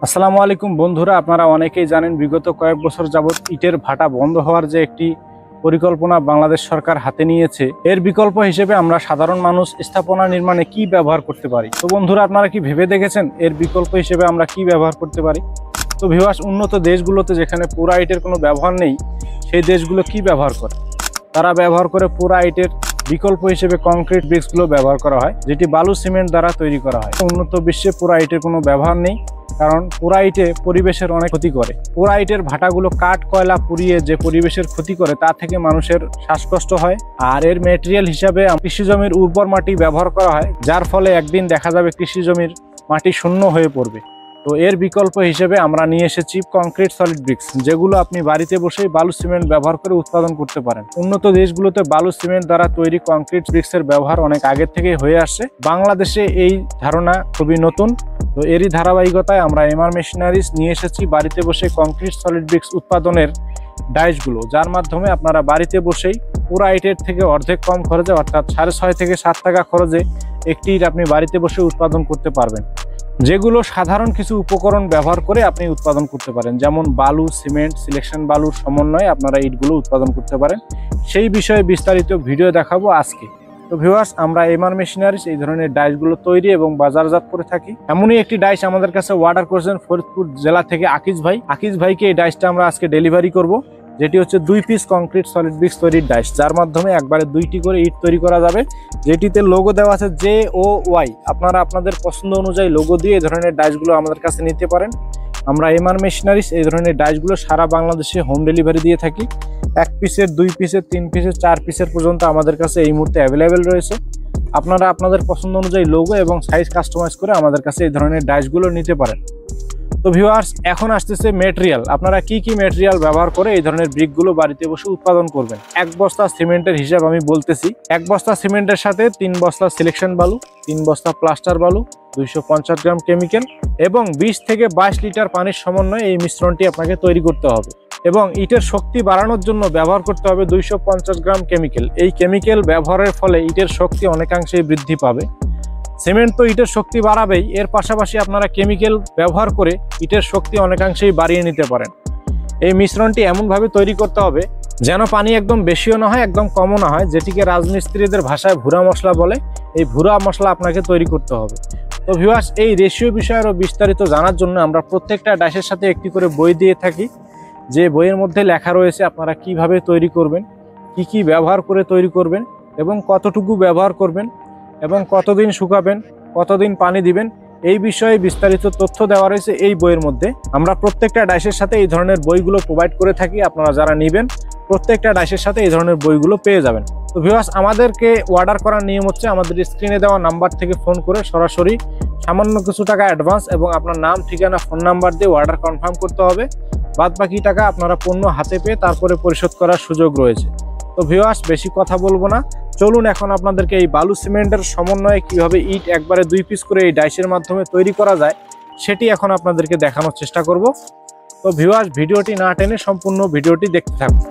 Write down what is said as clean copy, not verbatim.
আসসালামু আলাইকুম বন্ধুরা, আপনারা অনেকেই জানেন বিগত কয়েক বছর যাবত ইটের ভাটা বন্ধ হওয়ার যে একটি পরিকল্পনা বাংলাদেশ সরকার হাতে নিয়েছে, এর বিকল্প হিসেবে আমরা সাধারণ মানুষ স্থাপনা নির্মাণে কি ব্যবহার করতে পারি। তো বন্ধুরা, আপনারা কি ভেবে দেখেছেন এর বিকল্প হিসেবে আমরা কি ব্যবহার করতে পারি? তো ভিউয়ার্স, উন্নত দেশগুলোতে যেখানে পুরা ইটের কোনো ব্যবহার নেই, সেই দেশগুলো কি ব্যবহার করে? তারা ব্যবহার করে পুরা ইটের বিকল্প হিসেবে কংক্রিট ব্রিক্সগুলো ব্যবহার করা হয়, যেটি বালু সিমেন্ট দ্বারা তৈরি করা হয়। উন্নত বিশ্বে পুরা ইটের কোনো ব্যবহার নেই, কারণ পোড়া ইটে পরিবেশের অনেক ক্ষতি করে। পোড়া ইটের ভাটাগুলো কাঠ কয়লা পুড়িয়ে যে পরিবেশের ক্ষতি করে, তা থেকে মানুষের শ্বাসকষ্ট হয়। আর এর ম্যাটেরিয়াল হিসাবে কৃষি জমির উর্বর মাটি ব্যবহার করা হয়, যার ফলে একদিন দেখা যাবে কৃষি জমির মাটি শূন্য হয়ে পড়বে। তো এর বিকল্প হিসেবে আমরা নিয়ে এসেছি কংক্রিট সলিড ব্রিক্স, যেগুলো আপনি বাড়িতে বসেই বালু সিমেন্ট ব্যবহার করে উৎপাদন করতে পারেন। উন্নত দেশগুলোতে বালু সিমেন্ট দ্বারা তৈরি কংক্রিট ব্রিক্সের ব্যবহার অনেক আগের থেকেই হয়ে আসছে। বাংলাদেশে এই ধারণা খুবই নতুন। তো এরই ধারাবাহিকতায় আমরা এমআর মেশিনারিজ নিয়ে এসেছি বাড়িতে বসে কংক্রিট সলিড ব্রিক্স উৎপাদনের ডাইসগুলো, যার মাধ্যমে আপনারা বাড়িতে বসেই পুরা ইটের থেকে অর্ধেক কম খরচে, অর্থাৎ 6.5 থেকে 7 টাকা খরচে একটি ইট আপনি বাড়িতে বসে উৎপাদন করতে পারবেন, যেগুলো সাধারণ কিছু উপকরণ ব্যবহার করে আপনি উৎপাদন করতে পারেন। যেমন বালু, সিমেন্ট, সিলেকশন বালুর সমন্বয়ে আপনারা ইটগুলো উৎপাদন করতে পারেন। সেই বিষয়ে বিস্তারিত ভিডিও দেখাবো আজকে। তো ভিউয়ার্স, আমরা এমআর মেশিনারিজ এই ধরনের ডাইসগুলো তৈরি এবং বাজারজাত করে থাকি। এমনই একটি ডাইস আমাদের কাছে অর্ডার করেছেন ফরিদপুর জেলা থেকে আকিজ ভাইকে এই ডাইসটা আমরা আজকে ডেলিভারি করব, যেটি হচ্ছে 2 পিস কংক্রিট সলিড ব্রিক্স তৈরির ডাইস, যার মাধ্যমে একবারে 2টি করে ইট তৈরি করা যাবে। যেটিতে লোগো দেওয়া আছে JOY। আপনারা আপনাদের পছন্দ অনুযায়ী লোগো দিয়ে এই ধরনের ডাইসগুলো আমাদের কাছে নিতে পারেন। আমরা এমআর মেশিনারিজ এই ধরনের ডাইসগুলো সারা বাংলাদেশে হোম ডেলিভারি দিয়ে থাকি। 1 পিসের, 2 পিসের, 3 পিসের, 4 পিসের পর্যন্ত আমাদের কাছে এই মুহূর্তে অ্যাভেলেবেল রয়েছে। আপনারা আপনাদের পছন্দ অনুযায়ী লোগো এবং সাইজ কাস্টমাইজ করে আমাদের কাছে এই ধরনের ডাইসগুলো নিতে পারেন। তো ভিউয়ার্স, এখন আসতেছে ম্যাটেরিয়াল। আপনারা কি কি ম্যাটেরিয়াল ব্যবহার করে এই ধরনের ব্রিকগুলো বাড়িতে বসে উৎপাদন করবেন। 1 বস্তা সিমেন্টের হিসাব আমি বলতেছি। 1 বস্তা সিমেন্টের সাথে 3 বস্তা সিলেকশন বালু, 3 বস্তা প্লাস্টার বালু, 250 গ্রাম কেমিক্যাল এবং 20 থেকে 22 লিটার পানির সমন্বয়ে এই মিশ্রণটি আপনাকে তৈরি করতে হবে। এবং ইটের শক্তি বাড়ানোর জন্য ব্যবহার করতে হবে 250 গ্রাম কেমিক্যাল। এই কেমিক্যাল ব্যবহারের ফলে ইটের শক্তি অনেকাংশেই বৃদ্ধি পাবে। সিমেন্ট তো ইটের শক্তি বাড়াবেই, এর পাশাপাশি আপনারা কেমিক্যাল ব্যবহার করে ইটের শক্তি অনেকাংশেই বাড়িয়ে নিতে পারেন। এই মিশ্রণটি এমনভাবে তৈরি করতে হবে যেন পানি একদম বেশিও না হয়, একদম কমও না হয়, যেটিকে রাজমিস্ত্রিদের ভাষায় ভুরা মশলা বলে। এই ভুরা মশলা আপনাকে তৈরি করতে হবে। তো ভিউয়ার্স, এই রেশিও বিষয়ে আরও বিস্তারিত জানার জন্য আমরা প্রত্যেকটা ডাইসের সাথে একটি করে বই দিয়ে থাকি, যে বইয়ের মধ্যে লেখা রয়েছে আপনারা কিভাবে তৈরি করবেন, কি কি ব্যবহার করে তৈরি করবেন এবং কতটুকু ব্যবহার করবেন এবং কতদিন শুকাবেন, কতদিন পানি দিবেন, এই বিষয়ে বিস্তারিত তথ্য দেওয়া রয়েছে এই বইয়ের মধ্যে। আমরা প্রত্যেকটা ডাইসের সাথে এই ধরনের বইগুলো প্রোভাইড করে থাকি। আপনারা যারা নেবেন প্রত্যেকটা ডাইসের সাথে এই ধরনের বইগুলো পেয়ে যাবেন। তো ভিউয়ার্স, আমাদেরকে অর্ডার করার নিয়ম হচ্ছে আমাদের স্ক্রিনে দেওয়া নাম্বার থেকে ফোন করে সরাসরি সামান্য কিছু টাকা অ্যাডভান্স এবং আপনার নাম, ঠিকানা, ফোন নাম্বার দিয়ে অর্ডার কনফার্ম করতে হবে। বাদ বাকি টাকা আপনারা পণ্য হাতে পেয়ে তারপরে পরিশোধ করার সুযোগ রয়েছে। তো ভিউয়ার্স, বেশি কথা বলবো না, চলুন এখন আপনাদেরকে এই বালু সিমেন্টের সমন্বয়ে কিভাবে ইট একবারে 2 পিস করে এই ডাইসের মাধ্যমে তৈরি করা যায় সেটি এখন আপনাদেরকে দেখানোর চেষ্টা করব। তো ভিউয়ার্স, ভিডিওটি না টেনে সম্পূর্ণ ভিডিওটি দেখতে থাকুন।